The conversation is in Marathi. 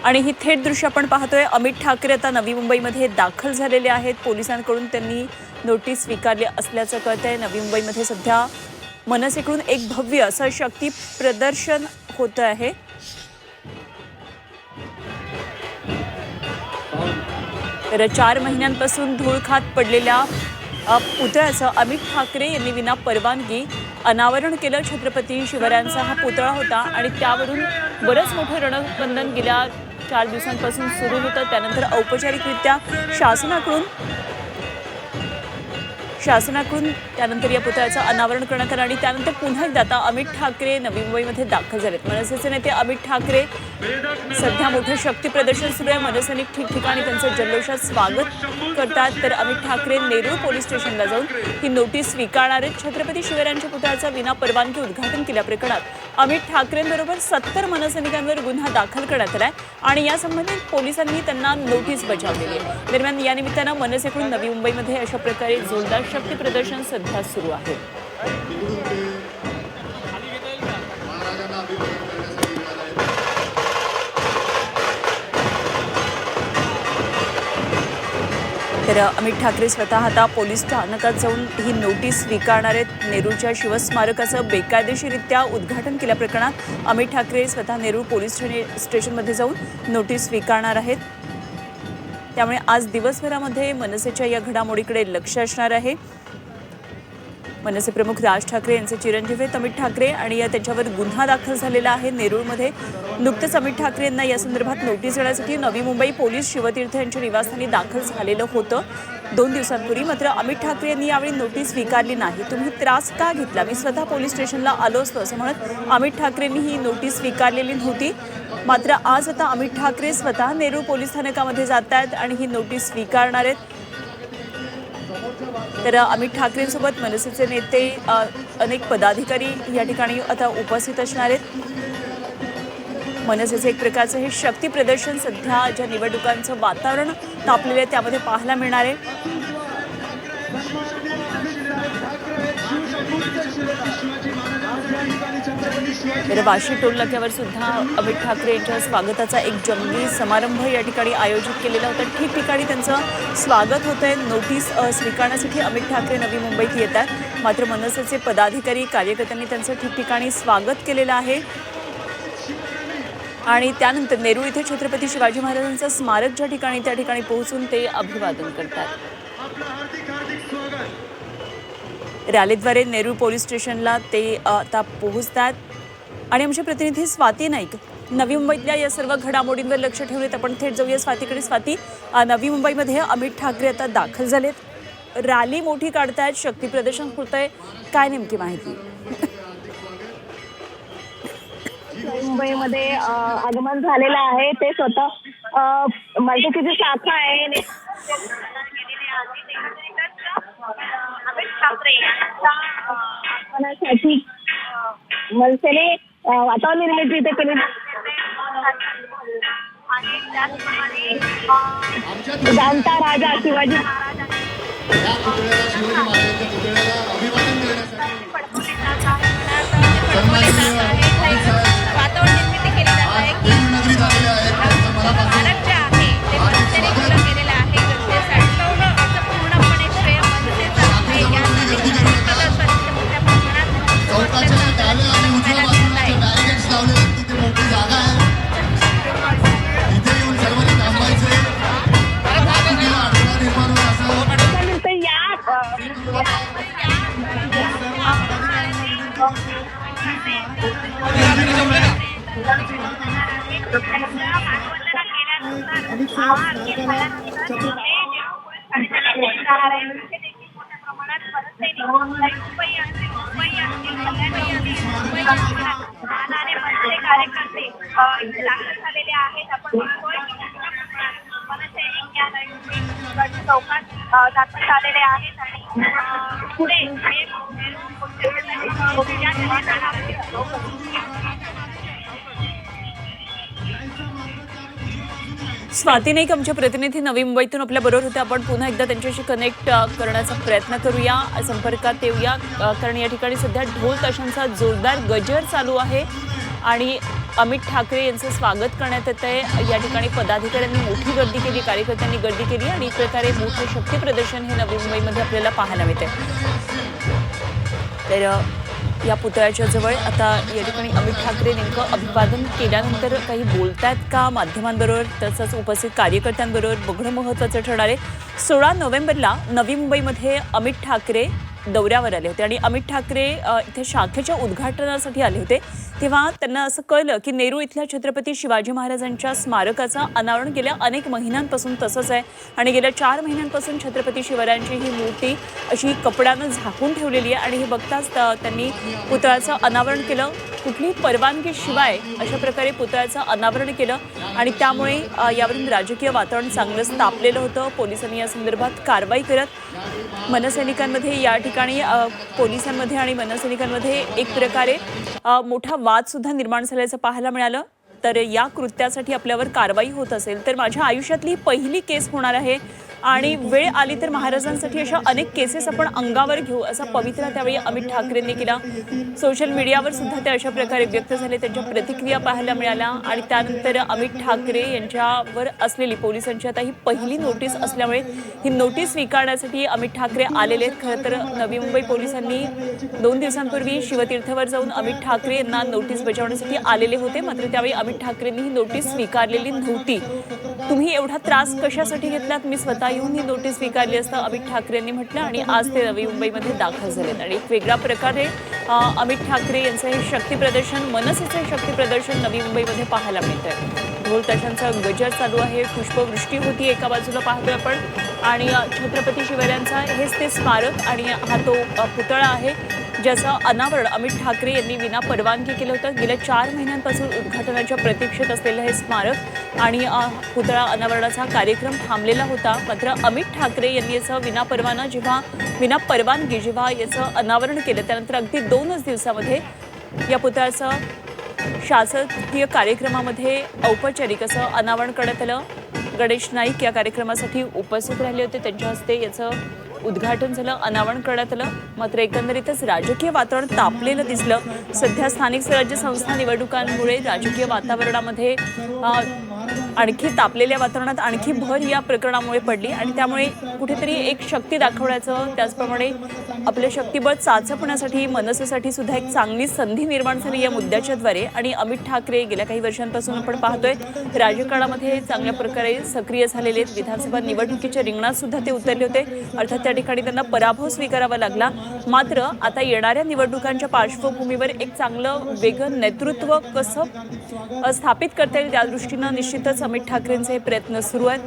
आणि ही थेट दृश्य आपण पाहतोय। अमित ठाकरे आता नवी मुंबईमध्ये दाखल झालेले आहेत। पोलिसांकडून त्यांनी नोटीस स्वीकारली असल्याचं कळतंय। नवी मुंबईमध्ये सध्या मनसेकडून एक भव्य असं शक्ती प्रदर्शन होत आहे। तर 4 महिन्यांपासून धूळ खात पडलेल्या पुतळ्याचं अमित ठाकरे यांनी विना परवानगी अनावरण केलं। छत्रपती शिवरायांचा हा पुतळा होता आणि त्यावरून बरंच मोठं रणबंधन गेल्या 4 दिवसांपासून सुरू होतं। त्यानंतर औपचारिकरित्या शासनाकडून त्यानंतर या पुतळ्याचं अनावरण करण्यात आलं आणि त्यानंतर पुन्हा एकदा आता अमित ठाकरे नवी मुंबईमध्ये दाखल झालेत। मनसेचे नेते अमित ठाकरे सध्या मोठं शक्ती प्रदर्शन सुरू आहे। मनसेने ठिकठिकाणी त्यांचं जल्लोषात स्वागत करतात। तर अमित ठाकरे नेरूळ पोलीस स्टेशनला जाऊन ही नोटीस स्वीकारणार आहेत। छत्रपती शिवरायांच्या पुतळ्याचं विना परवानगी उद्घाटन केल्या प्रकरणात अमित ठाकरेंबरोबर 70 मनसैनिकांवर गुन्हा दाखल करण्यात आलाय आणि यासंबंधी पोलिसांनी त्यांना नोटीस बजावलेली आहे। दरम्यान या निमित्तानं मनसेकडून नवी मुंबईमध्ये अशा प्रकारे जोरदार शक्ती प्रदर्शन सध्या सुरू आहे। तर अमित ठाकरे स्वतः आता पोलीस स्थानकात जाऊन ही नोटीस स्वीकारणार आहेत। नेरूळच्या शिवस्मारकाचं बेकायदेशीररित्या उद्घाटन केल्या प्रकरणात अमित ठाकरे स्वतः नेरूळ पोलीस स्टेशनमध्ये जाऊन नोटीस स्वीकारणार आहेत। त्यामुळे आज दिवसभरामध्ये मनसेच्या या घडामोडीकडे लक्ष असणार आहे। मनसे प्रमुख राज ठाकरे यांचे चिरंजीव आहेत अमित ठाकरे आणि त्यांच्यावर गुन्हा दाखल झालेला आहे नेरूळमध्ये। नुकतेच अमित ठाकरे यांना या संदर्भात नोटीस देण्यासाठी नवी मुंबई पोलीस शिवतीर्थ यांच्या निवासस्थानी दाखल झालेलं होतं 2 दिवसांपूर्वी। मात्र अमित ठाकरे यांनी यावेळी नोटीस स्वीकारली नाही। तुम्ही त्रास का घेतला, मी स्वतः पोलीस स्टेशनला आलो असतो असं म्हणत अमित ठाकरेंनी ही नोटीस स्वीकारलेली नव्हती। मात्र आज आता अमित ठाकरे स्वतः नेरूळ पोलीस स्थानकामध्ये जात आहेत आणि ही नोटीस स्वीकारणार आहेत। तर अमित ठाकरेंसोबत मनसेचे नेते अनेक पदाधिकारी या ठिकाणी आता उपस्थित असणार आहेत। मनसेचे एक प्रकारचं हे शक्ती प्रदर्शन सध्या ज्या निवडणुकांचं वातावरण तापलेलं आहे त्यामध्ये पाहायला मिळणार आहे। तर वाशी टोल नाक्यावर सुद्धा अमित ठाकरे यांच्या स्वागताचा एक जंगी समारंभ या ठिकाणी आयोजित केलेला होता। ठिकठिकाणी त्यांचं स्वागत होत आहे। नोटीस स्वीकारण्यासाठी अमित ठाकरे नवी मुंबईत येत आहेत। मात्र मनसेचे पदाधिकारी कार्यकर्त्यांनी त्यांचं ठिकठिकाणी स्वागत केलेलं आहे आणि त्यानंतर नेरूळ इथे छत्रपती शिवाजी महाराजांचं स्मारक ज्या ठिकाणी त्या ठिकाणी पोहोचून ते अभिवादन करतात। रॅलीद्वारे नेरूळ पोलीस स्टेशनला ते आता पोहोचतात आणि आमचे प्रतिनिधी स्वाती नाईक नवी मुंबईतल्या या सर्व घडामोडींवर लक्ष ठेवून आहेत। आपण थेट जाऊया स्वातीकडे। स्वाती, नवी मुंबईमध्ये अमित ठाकरे आता दाखल झालेत, रॅली मोठी काढतायत, शक्ती प्रदर्शन होतंय, काय नेमकी माहिती? मुंबईमध्ये आगमन झालेलं आहे। ते स्वतः मनसेची जी शाखा आहे अमित ठाकरे यांच्या आगमनासाठी मनसेने वातावरण निर्मिती इथे केली आणि त्याचप्रमाणे जाणता राजा शिवाजी वातावरण निर्मिती केली जात आहे की भारत जे आहे ते मनसेने खुलं केलेलं आहे जनतेसाठी असं पूर्णपणे श्रेय मनसेचं आहे। यासाठी प्रदर्शन मोठ्या कार्यकर्ते दाखल झालेले आहेत। आपण चौकात दाखल झालेले आहेत आणि पुढे स्वाती नाईक आमच्या प्रतिनिधी नवी मुंबईतून आपल्या बरोबर होते। आपण पुन्हा एकदा त्यांच्याशी कनेक्ट करण्याचा प्रयत्न करूया, संपर्कात येऊया, कारण या ठिकाणी सध्या ढोल ताशांचा जोरदार गजर चालू आहे आणि अमित ठाकरे यांचं स्वागत करण्यात येत आहे। या ठिकाणी पदाधिकाऱ्यांनी मोठी गर्दी केली, कार्यकर्त्यांनी गर्दी केली आणि एक प्रकारे मोठे शक्ती प्रदर्शन हे नवी मुंबईमध्ये आपल्याला पाहायला मिळते। तर या पुतळ्याच्या जवळ आता या ठिकाणी अमित ठाकरे नेमकं अभिवादन केल्यानंतर काही बोलतायत का माध्यमांबरोबर, तसंच उपस्थित कार्यकर्त्यांबरोबर बघणं महत्त्वाचं ठरणार आहे। 16 नोव्हेंबरला नवी मुंबईमध्ये अमित ठाकरे दौऱ्यावर आले होते आणि अमित ठाकरे इथे शाखेच्या उद्घाटनासाठी आले होते। तेव्हा त्यांना असं कळलं की नेरूळ इथल्या छत्रपती शिवाजी महाराजांच्या स्मारकाचं अनावरण गेल्या अनेक महिन्यांपासून तसंच आहे आणि गेल्या 4 महिन्यांपासून छत्रपती शिवरायांची ही मूर्ती अशी कपड्यानं झाकून ठेवलेली आहे आणि हे बघताच त्यांनी पुतळ्याचं अनावरण केलं। कुठलीही परवानगी शिवाय अशा प्रकारे पुतळ्याचं अनावरण केलं आणि त्यामुळे यावरून राजकीय वातावरण चांगलंच तापलेलं होतं। पोलिसांनी या संदर्भात कारवाई करत मनसैनिकांमध्ये या ठिकाणी पोलिसांमध्ये आणि मनसैनिकांमध्ये एक प्रकारे मोठा वाद सुद्धा निर्माण झाल्याचं पाहायला मिळालं। तर या कृत्यासाठी आपल्यावर कारवाई होत असेल तर माझ्या आयुष्यातली पहिली केस होणार आहे आणि वेळ आली तर महाराजांसाठी अशा अनेक केसेस आपण अंगावर घेऊ असा पवित्रा त्यावेळी अमित ठाकरेंनी केला। सोशल मीडियावर सुद्धा ते अशा प्रकारे व्यक्त झाले, त्यांच्या प्रतिक्रिया पाहायला मिळाल्या आणि त्यानंतर अमित ठाकरे यांच्यावर असलेली पोलिसांची आता ही पहिली नोटीस असल्यामुळे ही नोटीस स्वीकारण्यासाठी अमित ठाकरे आलेले आहेत। खरं तर नवी मुंबई पोलिसांनी 2 दिवसांपूर्वी शिवतीर्थावर जाऊन अमित ठाकरे यांना नोटीस बजावण्यासाठी आलेले होते, मात्र त्यावेळी अमित ठाकरेंनी ही नोटीस स्वीकारलेली नव्हती। तुम्ही एवढा त्रास कशासाठी घेतलात, मी स्वतः येऊन ही नोटीस स्वीकारली असं अमित ठाकरे यांनी म्हटलं आणि आज ते नवी मुंबईमध्ये दाखल झालेत आणि एक वेगळ्या प्रकारे अमित ठाकरे यांचं हे शक्ती प्रदर्शन, मनसेचं शक्ती प्रदर्शन नवी मुंबईमध्ये पाहायला मिळत आहे। ढोल ताशांचा गजर चालू आहे, पुष्पवृष्टी होती एका बाजूला पाहतोय आपण आणि छत्रपती शिवरायांचा हेच ते स्मारक आणि हा तो पुतळा आहे ज्याचं अनावरण अमित ठाकरे यांनी विना परवानगी केलं होतं। गेल्या 4 महिन्यांपासून उद्घाटनाच्या प्रतीक्षेत असलेलं हे स्मारक आणि पुतळा अनावरणाचा कार्यक्रम थांबलेला होता, मात्र अमित ठाकरे यांनी याचं विना परवानगी जेव्हा याचं अनावरण केलं त्यानंतर अगदी 2च दिवसामध्ये या पुतळ्याचं शासकीय कार्यक्रमामध्ये औपचारिक असं अनावरण करण्यात आलं। गणेश नाईक या कार्यक्रमासाठी उपस्थित राहिले होते, त्यांच्या हस्ते याचं उद्घाटन झालं, अनावरण करण्यात आलं। मात्र एकंदरीतच राजकीय वातावरण तापलेलं दिसलं। सध्या स्थानिक स्वराज्य संस्था निवडणुकांमुळे राजकीय वातावरणामध्ये आणखी तापलेल्या वातावरणात आणखी भर या प्रकरणामुळे पडली आणि त्यामुळे कुठेतरी एक शक्ती दाखवण्याचं, त्याचप्रमाणे आपलं शक्तिबळ चाचपण्यासाठी मनसेसाठी सुद्धा एक चांगली संधी निर्माण झाली या मुद्द्याच्याद्वारे आणि अमित ठाकरे गेल्या काही वर्षांपासून आपण पाहतोय राजकारणामध्ये चांगल्या प्रकारे सक्रिय झालेले आहेत। विधानसभा निवडणुकीच्या रिंगणात सुद्धा ते उतरले होते, अर्थात त्या ठिकाणी त्यांना पराभव स्वीकारावा लागला। मात्र आता येणाऱ्या निवडणुकांच्या पार्श्वभूमीवर एक चांगलं वेगळं नेतृत्व कसं स्थापित करता येईल त्या दृष्टीनं निश्चितच अमित ठाकरेंचे प्रयत्न सुरू आहेत।